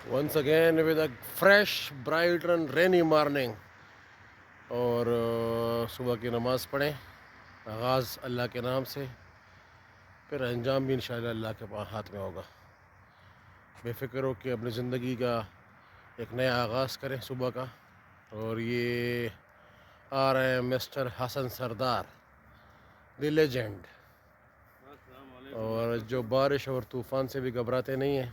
once again with a fresh, bright and rainy morning. और सुबह की नमाज़ पढ़ें, आगाज़ अल्लाह के नाम से, फिर अंजाम भी इंशाअल्लाह अल्लाह के हाथ में होगा। बेफ़िक्र हो कि अपनी ज़िंदगी का एक नया आगाज़ करें सुबह का। और ये आ रहे हैं mister Hasan Sardar, the legend, और जो बारिश और तूफ़ान से भी घबराते नहीं हैं।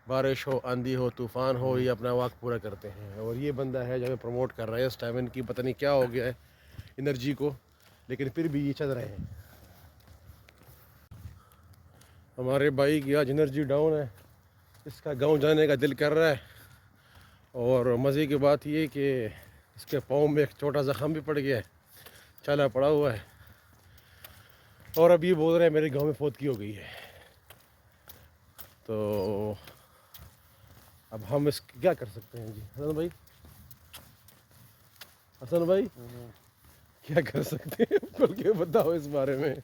बारिश हो, आंधी हो, तूफ़ान हो, ये अपना वक्त पूरा करते हैं। और ये बंदा है जो हमें प्रमोट कर रहा है इस टाइम। इनकी पता नहीं क्या हो गया है एनर्जी को, लेकिन फिर भी ये चल रहे हैं। हमारे भाई की आज एनर्जी डाउन है, इसका गांव जाने का दिल कर रहा है। और मज़े की बात ये कि इसके पाँव में एक छोटा ज़ख़म भी पड़ गया है, छाला पड़ा हुआ है। और अब ये बोल रहे हैं मेरे गांव में फौतगी हो गई है। तो अब हम इस क्या कर सकते हैं जी हसन भाई? हसन भाई क्या कर सकते हैं? खुल के बताओ इस बारे में।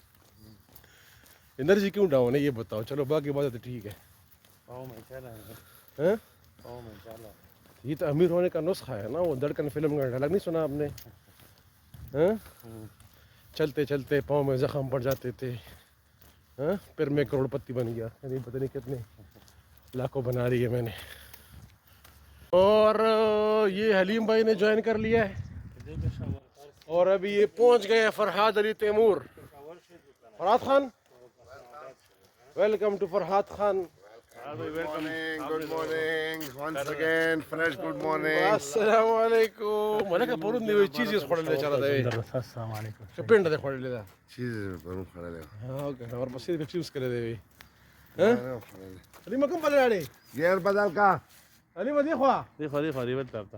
एनर्जी क्यों डाउन है ये बताओ। चलो बाकी बात तो ठीक है। हैं? ये तो अमीर होने का नुस्खा है ना, वो धड़कन फिल्म का डायलॉग नहीं सुना आपने? हैं? चलते चलते पाँव में ज़ख़म पड़ जाते थे, हैं? फिर मैं करोड़पति बन गया। यानी पता नहीं कितने लाखों बना लिए मैंने। और ये हलीम भाई ने ज्वाइन कर लिया है। और अभी ये पहुंच गए Farhad Ali Taimur. Farhad Khan, welcome to Farhad Khan. Good morning. Once again, fresh good morning. अस्सलाम वालेकुम। मला का परून दे चीज खोडले चला दे। अस्सलाम वालेकुम। पिंड दे खोडले दा। Cheese पर खड़ा ले। हां ओके, और बस ये चूज करे दे। हैं? अली मकम बले आड़े। Gear बदल का। अली मदी खवा। देखो बताता।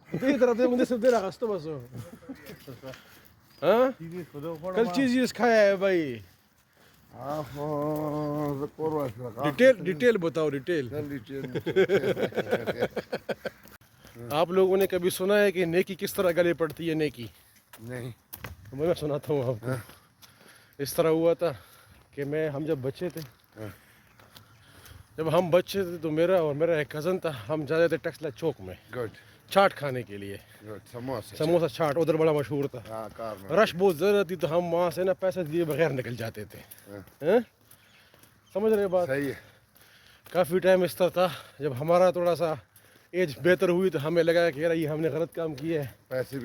तेरी तरफ से मुझे सब दे रहा तो बस। हाँ? कल चीज खाया है भाई। डिटेल बताओ, डिटेल। आप लोगों ने कभी सुना है कि नेकी किस तरह गले पड़ती है? नेकी नहीं। मैं सुनाता हूँ आपको। इस तरह हुआ था कि हम जब बच्चे थे, तो मेरा और मेरा एक कज़न था, हम जा रहे थे टेक्सला चौक में Good. चाट खाने के लिए। Good. समोसा। समोसा चाट उधर बड़ा मशहूर था। हाँ कार में। रश बहुत ज़्यादा थी, तो हम वहाँ से ना पैसे दिए बगैर निकल जाते थे। हैं? समझ रहे बात? सही है। काफ़ी टाइम इस तरह था। जब हमारा थोड़ा सा एज बेहतर हुई तो हमें लगा कि यार ये हमने गलत काम किया है, पैसे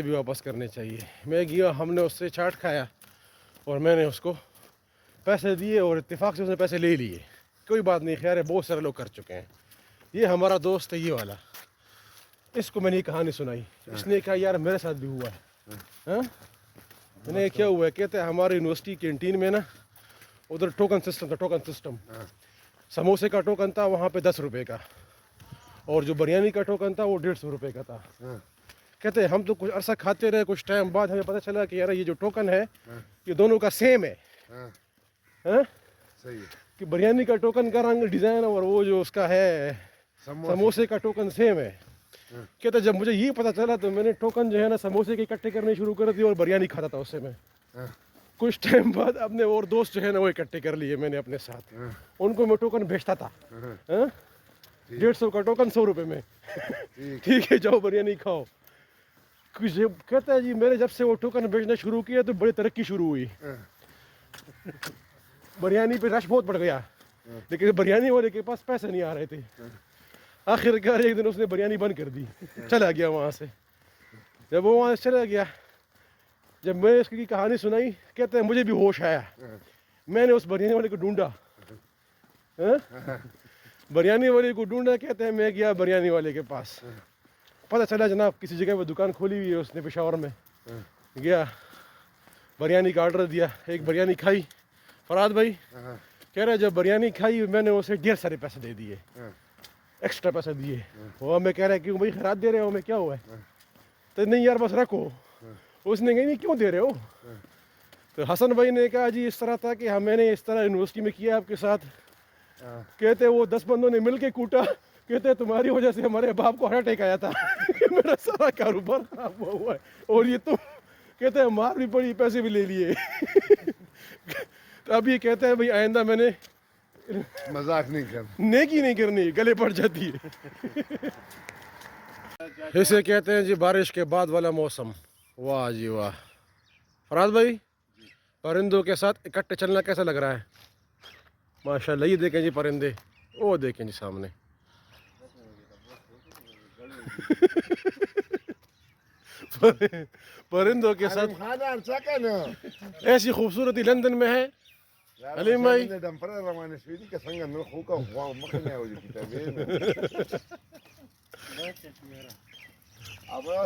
भी वापस करने चाहिए। मैं गया, हमने उससे चाट खाया और मैंने उसको पैसे दिए और इत्तेफाक से उसने पैसे ले लिए। कोई बात नहीं, खैर है, बहुत सारे लोग कर चुके हैं। ये हमारा दोस्त है ये वाला, इसको मैंने ये कहानी सुनाई। इसने कहा यार मेरे साथ भी हुआ है। हाँ? मैंने क्या हुआ है? कहते हैं हमारे यूनिवर्सिटी कैंटीन में ना उधर टोकन सिस्टम था। टोकन सिस्टम, समोसे का टोकन था वहाँ पे 10 रुपये का, और जो बिरयानी का टोकन था वो 150 रुपये का था। कहते हैं हम तो कुछ अरसा खाते रहे, कुछ टाइम बाद हमें पता चला कि यार ये जो टोकन है ये दोनों का सेम है। सही है। कि बिरयानी का टोकन का रंग, डिज़ाइन, और वो जो उसका है समोसे का टोकन सेम है। कहते जब मुझे ये पता चला तो मैंने टोकन जो है ना समोसे के इकट्ठे करने शुरू कर दिए और बिरयानी खाता था उससे मैं। कुछ टाइम बाद अपने और दोस्त जो है ना वो इकट्ठे कर लिए मैंने अपने साथ। उनको मैं टोकन भेजता था। 150 का टोकन 100 रुपये में। ठीक है, जाओ बिरयानी खाओ। कुछ कहता है जी मैंने जब से वो टोकन भेजना शुरू किया तो बड़ी तरक्की शुरू हुई। बिरयानी पे रश बहुत बढ़ गया, लेकिन बिरयानी वाले के पास पैसे नहीं आ रहे थे। आखिरकार एक दिन उसने बिरयानी बंद कर दी, चला गया वहाँ से। जब वो वहाँ से चला गया, जब मैंने उसकी कहानी सुनाई, कहते हैं मुझे भी होश आया। मैंने उस बिरयानी वाले को ढूंढा। बिरयानी वाले को ढूंढा, कहते हैं मैं गया बिरयानी वाले के पास। पता चला जनाब किसी जगह पे दुकान खोली हुई है उसने पेशावर में। गया, बिरयानी का ऑर्डर दिया, एक बिरयानी खाई। फरहाद भाई कह रहा जब बिरयानी खाई मैंने उसे ढेर सारे पैसे दे दिए, एक्स्ट्रा पैसे दिए। वो हमें कह रहा है क्यों भाई खराब दे रहे हो, हमें क्या हुआ है? तो नहीं यार बस रखो। उसने कहा नहीं क्यों दे रहे हो? तो हसन भाई ने कहा जी इस तरह था कि मैंने इस तरह यूनिवर्सिटी में किया आपके साथ। कहते वो 10 बंदों ने मिल के कूटा। कहते तुम्हारी वजह से हमारे बाप को हार्ट अटैक आया था। मेरा सारा कारोबार खराब हुआ है, और ये तो कहते हैं मार भी पड़ी, पैसे भी ले लिए। तो अभी कहते हैं भाई आइंदा मैंने मजाक नहीं कर नेकी नहीं करनी, गले पड़ जाती है। इसे कहते हैं जी बारिश के बाद वाला मौसम। वाह जी वाह। फराज भाई, परिंदों के साथ इकट्ठे चलना कैसा लग रहा है? माशाल्लाह। ये देखें जी परिंदे, वो देखें जी सामने। परिंदों के साथ ऐसी खूबसूरती लंदन में है। अलीम भाई अब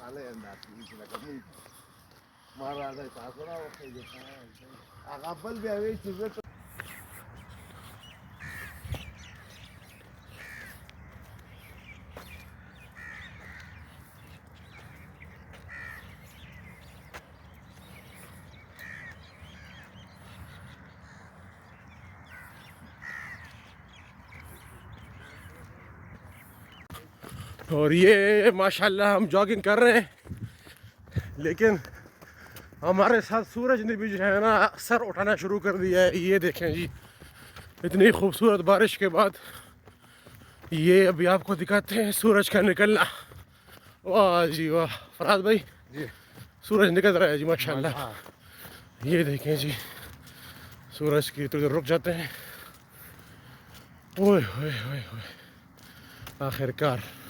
साले अंदाज की लगा नहीं महाराज ताकरा ओके देखा आगाबल भी आवे चीजें तो और ये माशाल्लाह हम जॉगिंग कर रहे हैं, लेकिन हमारे साथ सूरज ने भी जो है ना सर उठाना शुरू कर दिया है। ये देखें जी, इतनी खूबसूरत बारिश के बाद ये अभी आपको दिखाते हैं सूरज का निकलना। वाह जी वाह। फराज भाई जी, सूरज निकल रहा है जी माशाल्लाह। ये देखें जी, सूरज की तो रुक जाते हैं। ओए ओए ओए ओए, आखिरकार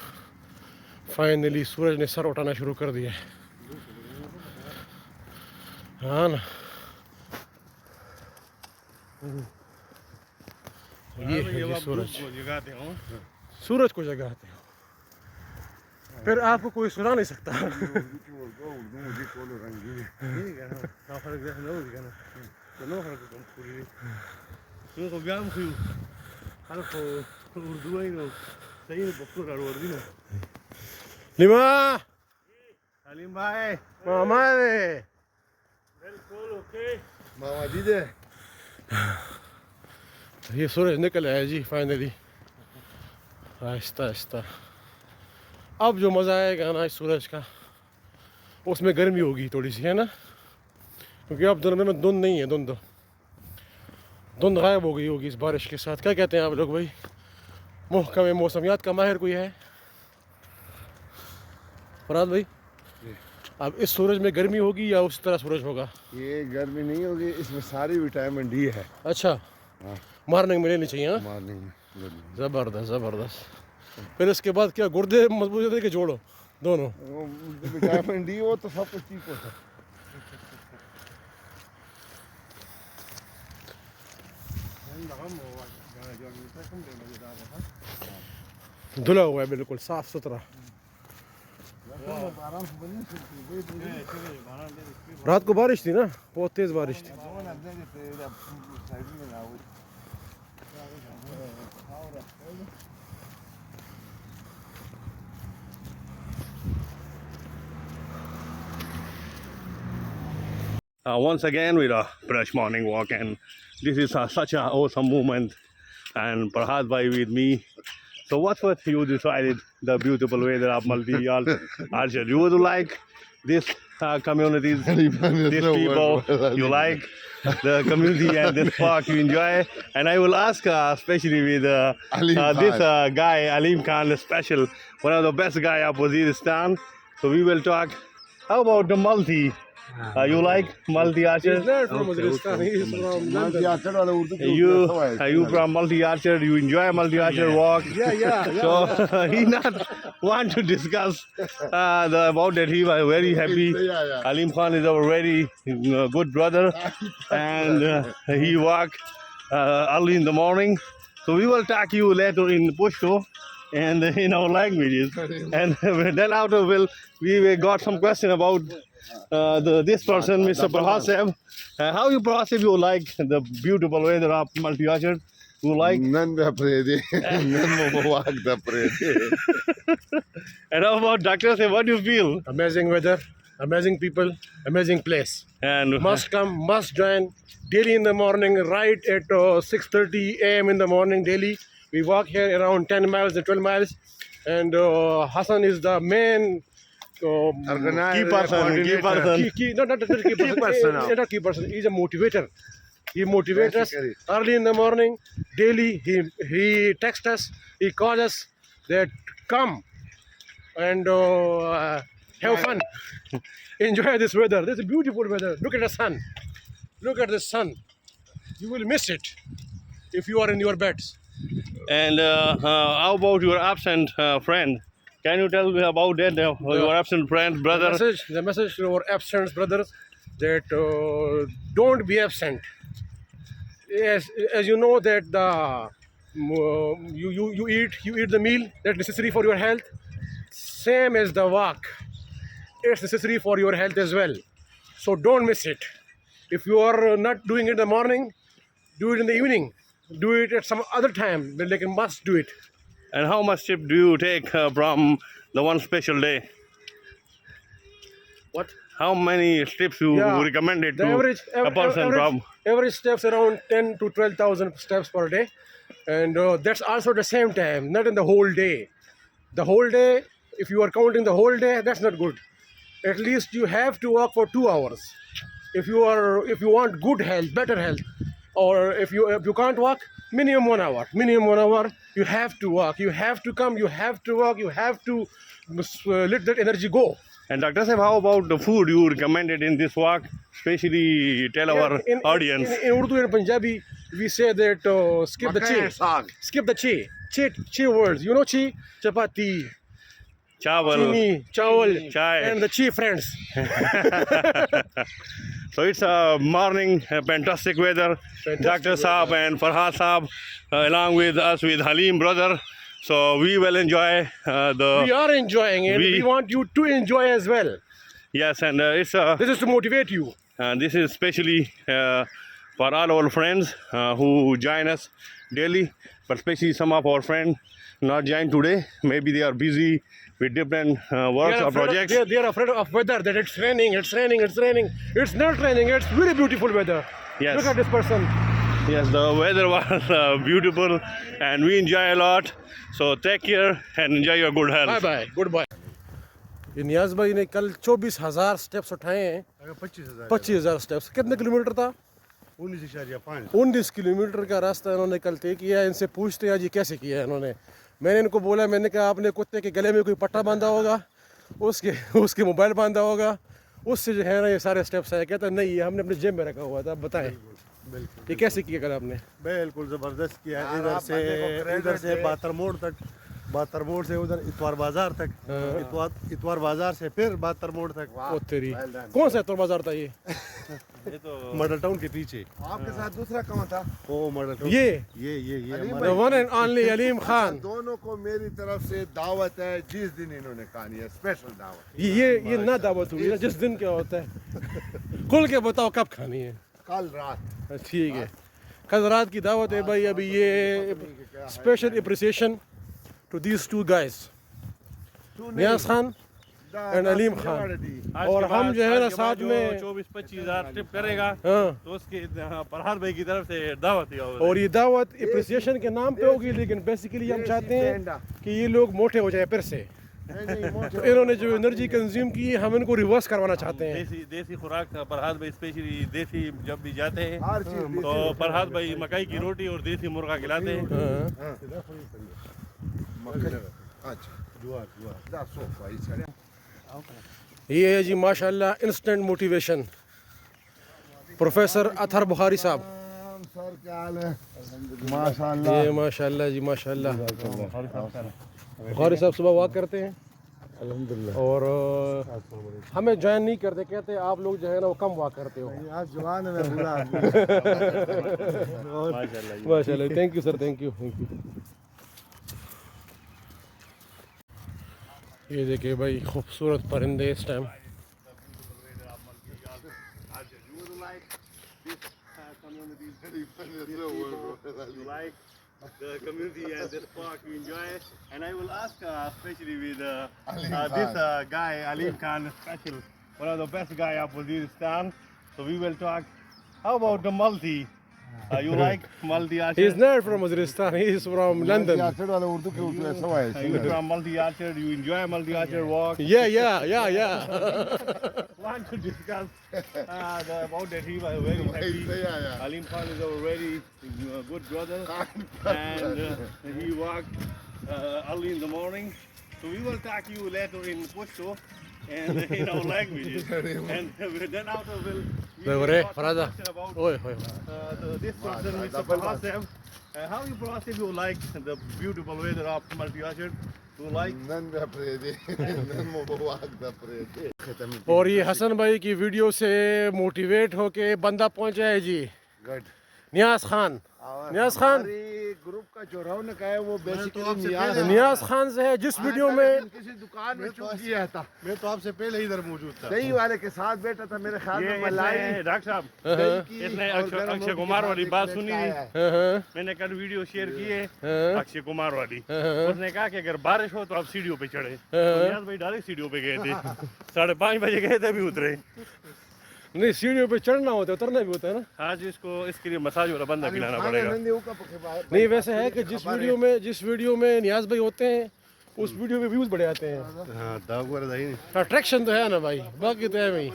फाइनली सूरज ने सर उठाना शुरू कर दिया है। हाँ ना, ये है जी सूरज। सूरज को जगाते हो, फिर आपको कोई सुना नहीं सकता। लिमा अलीम भाई, मामा बिल्कुल ओके। मामा जी दे ये सूरज निकल आया जी फाइनली, आहिस्ता आहिस्ता। अब जो मज़ा आएगा ना इस सूरज का, उसमें गर्मी होगी थोड़ी सी, है ना, क्योंकि अब दिन में धुंध नहीं है। धुंध गायब हो गई होगी इस बारिश के साथ। क्या कहते हैं आप लोग भाई? महकमे मौसमियात का माहिर कोई है? फराज भाई, अब इस सूरज में गर्मी होगी या उस तरह सूरज होगा? ये गर्मी नहीं होगी, इसमें सारी विटामिन डी है। अच्छा, हाँ, मॉर्निंग में लेनी चाहिए। हाँ, मॉर्निंग में ज़बरदस्त ज़बरदस्त। फिर इसके बाद क्या गुर्दे मजबूत होते कि जोड़ो दोनों? विटामिन डी वो तो सब कुछ ठीक होता है। धुला हुआ है बिल्कुल साफ सुथरा। रात को बारिश थी ना, बहुत तेज बारिश थी। Once again with a fresh morning walk, and this is such an awesome moment, and Farhad bhai with me. So what's what you decided the beautiful weather of Maldi Archer? You would like this communities, these people, you like the community and this park you enjoy. And I will ask especially with this guy Aleem Khan, special, one of the best guy of Waziristan. So we will talk. How about the Maldi? You like Maldi Archer? He's not from Waziristan, he is from London. You from Maldi Archer? You enjoy Maldi Archer walk? Yeah. So he not want to discuss about that. He was very happy. Aleem Khan is our very good brother, and he walk early in the morning. So we will talk you later in Pashto and in our languages. And then after we got some question about this person, Mr. Prahaseb. How you Prahaseb you like the beautiful weather of Maldi Archer? You like? Nan da prede. Nan mo walk da prede. And how about Dr. Saib? What do you feel? Amazing weather, amazing people, amazing place. And Must come, must join. Daily in the morning, right at 6:30 a.m. in the morning daily. We walk here around 10 miles and 12 miles. And Hassan is the main Organizer, key person. not key person. Not key person. He's a motivator. He motivates us Basically. early in the morning, daily. He texts us, he calls us that come and have fun. Enjoy this weather. This is beautiful weather. Look at the sun. Look at the sun. You will miss it if you are in your beds. And how about your absent friend? Can you tell me about that? Your absent friend, brother? The message to our absent brothers that don't be absent. Yes, as you know that you eat the meal that's necessary for your health. Same as the walk, it's necessary for your health as well. So don't miss it. If you are not doing it in the morning, do it in the evening. Do it at some other time. But like must do it. And how much tip do you take from the one special day? What? How many steps you recommended The to average a person from? average steps around 10 to 12,000 steps per day, and that's also the same time, not in the whole day. The whole day, if you are counting the whole day, that's not good. At least you have to walk for 2 hours. If you want good health, better health, or if you can't walk, minimum 1 hour. Minimum 1 hour. You have to walk. You have to come. You have to walk. You have to let that energy go. And Dr. Saib, how about the food you recommended in this walk? Especially tell our audience. In Urdu and Punjabi, we say that skip the chi. Skip the chi. Chi words. You know chi? Chapati, Chawal, chini, chawal, chai. and the chi friends. So it's a morning, fantastic weather. Dr. Saab and Farhad Saab, along with us, with Halim brother. So we will enjoy We are enjoying it. We want you to enjoy as well. Yes, and it's This is to motivate you. this is especially for all our friends who join us daily, but especially some of our friends not join today. Maybe they are busy with different works or projects. They are afraid of weather, that it's raining, it's raining, it's raining. It's not raining, it's very beautiful weather. Yes. Look at this person. Yes, the weather was beautiful and we enjoy a lot. So take care and enjoy your good health. Bye bye goodbye. ये नियाज भाई ने कल 24,000 steps उठाए हैं। 25,000 steps. कितने kilometre था? 19 kilometre का रास्ता इन्होंने कल तय किया। इनसे पूछते हैं आज ये कैसे किया है इन्होंने। मैंने इनको बोला, मैंने कहा आपने कुत्ते के गले में कोई पट्टा बांधा होगा, उसके मोबाइल बांधा होगा, उससे जो है ना ये सारे स्टेप्स आए। कहता नहीं, ये हमने अपने जेब में रखा हुआ था। बताएं ये कैसे किया कल आपने? बिल्कुल ज़बरदस्त किया। इधर से बातर मोड़ तक, बातर मोड़ से उधर इतवार बाजार तक, इतवार बाजार से फिर बातर मोड़ तक। ओ तेरी, कौन सा इतवार बाजार था ये? ये तो मॉडल टाउन के पीछे। आपके साथ दूसरा कौन था? ओ मॉडल टाउन। ये हमारे the one and only Aleem Khan. दोनों को मेरी तरफ से दावत है। जिस दिन इन्होंने खानी है स्पेशल दावत। ये ना दावत हुई, जिस दिन क्या होता है खुल के बताओ कब खानी है? कल रात। ठीक है, कल रात की दावत है भाई। अभी ये special appreciation to these two guys, Niaz Khan and Aleem Khan. और हम जो है ना साथ में 24-25,000 ट्रिप करेगा तो उसके फरहाद भाई की तरफ से दावत ही होगी। और ये दावत अप्रिसिएशन के नाम पे होगी, लेकिन बेसिकली हम चाहते हैं कि ये लोग मोटे हो जाए फिर से। तो इन्होंने जो एनर्जी कंज्यूम की हम इनको रिवर्स करवाना चाहते हैं। देसी खुराक था फरहाद भाई, स्पेशली देसी जब भी जाते हैं तो फरहाद भाई मकई की रोटी और देसी मुर्गा खिलाते हैं। ये है जी माशाल्लाह instant motivation, professor Athar Bukhari साहब। सर क्या हाल है? माशाल्लाह। ये माशाल्लाह जी माशाल्लाह। बुखारी साहब सुबह वॉक करते हैं अल्हम्दुलिल्लाह, और हमें ज्वाइन नहीं करते, कहते आप लोग जो है ना वो कम वॉक करते हो। आप जवान है, मैं बूढ़ा आदमी। माशाल्लाह, thank you sir, thank you. ये देखिए भाई खूबसूरत परिंदे इस time. You like the community and this park, you enjoy it. And I will ask, especially with this guy, Alim Khan, special, one of the best guy of Waziristan. So we will talk. How about the multi? You like multi He archer? is not from Waziristan, he is from London. You from multi archer? You enjoy multi archer walk? Yeah. Want to discuss about that? He was very happy. Alim Khan is our very good brother, and he walked early in the morning. So we will talk to you later in Pashto and in our languages. And then after we'll talk about this person, Mr. Prasad. How you Prasad, you like the beautiful weather of Multi Orchard? You like? और ये हसन भाई की video से motivate होके बंदा पहुंचा है जी नियाज Khan group का जो रौनक है वो बेसिकली नियाज खान से है जिस वीडियो में किसी दुकान में चूक गया था। मैं तो आपसे पहले ही इधर मौजूद था। दही वाले के साथ बैठा था मेरे ख्याल में मलाई डॉक्टर साहब इसने अक्षय कुमार वाली बात सुनी थी। मैंने कल वीडियो शेयर की है अक्षय कुमार वाली। उसने कहा कि अगर बारिश हो तो आप सीढ़ियों पे चढ़े। नियाज भाई डायरेक्ट सीढ़ियों पे गए थे। 5:30 बजे गए थे अभी उतरे। नहीं सीढ़ियों पे चढ़ना होता है उतरना भी होता है ना। आज इसको इसके लिए मसाज वाला बंदा खिलाना पड़ेगा। नहीं वैसे है कि जिस वीडियो में नियाज भाई होते हैं उस वीडियो में व्यूज बढ़े आते हैं। अट्रैक्शन तो है ना भाई, बाकी तो है भाई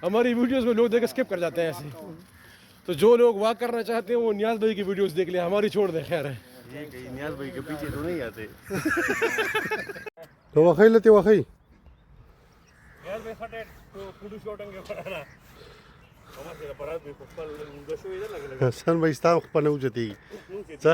हमारी वीडियोस में लोग देख स्किप कर जाते हैं ऐसे। तो जो लोग वॉक करना चाहते हैं वो नियाज भाई की वीडियोस देख ले, हमारी छोड़ दे। खैर है नियाज भाई के पीछे तो नहीं आते। तो वखई लेते वखई नियाज भाई फटे तो कुडू शॉटंगे पड़ाना। हसन भाई स्ता खपने उजती चा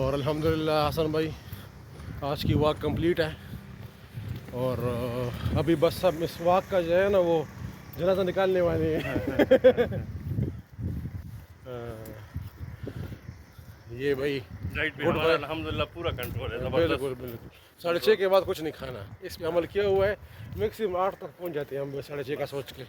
और अल्हम्दुलिल्लाह हसन भाई आज की वॉक कंप्लीट है और अभी बस सब इस वॉक का जो है ना वो जनाजा निकालने वाले हैं। ये भाई डाइट पे हमारा अल्हम्दुलिल्लाह पूरा कंट्रोल है। बिल्कुल 6:30 के बाद कुछ नहीं खाना, इस पे अमल किया हुआ है। मैक्सिमम 8 तक पहुंच जाते हैं हम 6:30 का सोच के।